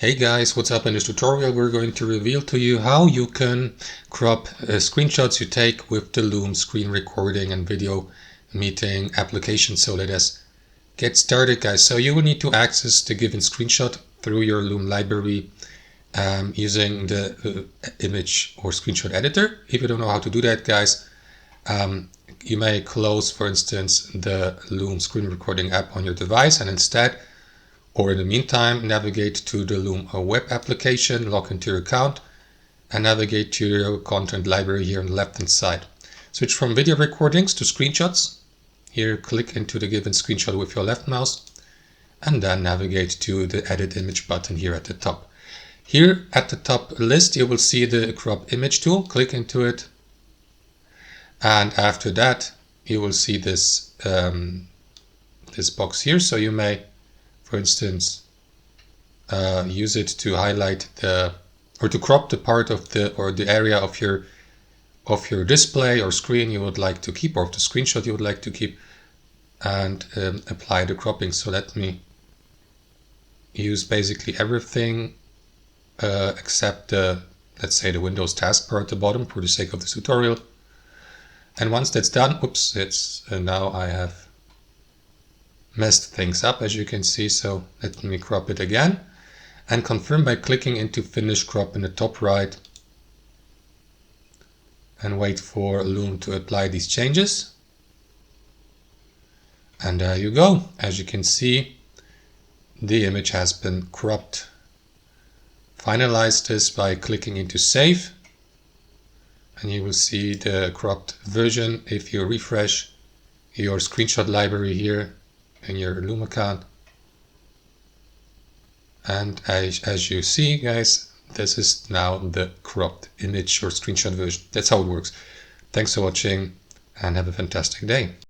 Hey guys, what's up? In this tutorial we're going to reveal to you how you can crop screenshots you take with the Loom screen recording and video meeting application. So let us get started, guys. So you will need to access the given screenshot through your Loom library using the image or screenshot editor. If you don't know how to do that, guys, you may close, for instance, the Loom screen recording app on your device and instead, or in the meantime, navigate to the Loom web application, log into your account, and navigate to your content library here on the left-hand side. Switch from video recordings to screenshots. Here, click into the given screenshot with your left mouse, and then navigate to the Edit Image button here at the top. Here at the top list, you will see the Crop Image tool. Click into it, and after that, you will see this this box here. So you may, for instance, use it to highlight or to crop the part of the area of your display or screen you would like to keep, or of the screenshot you would like to keep, and apply the cropping. So let me use basically everything except let's say the Windows taskbar at the bottom for the sake of this tutorial. And once that's done, oops, now I have messed things up, as you can see. So let me crop it again and confirm by clicking into Finish Crop in the top right and wait for Loom to apply these changes. And there you go. As you can see, the image has been cropped. Finalize this by clicking into Save, and you will see the cropped version if you refresh your screenshot library here in your Loom account. And as you see, guys, this is now the cropped image or screenshot version. That's how it works. Thanks for watching and have a fantastic day.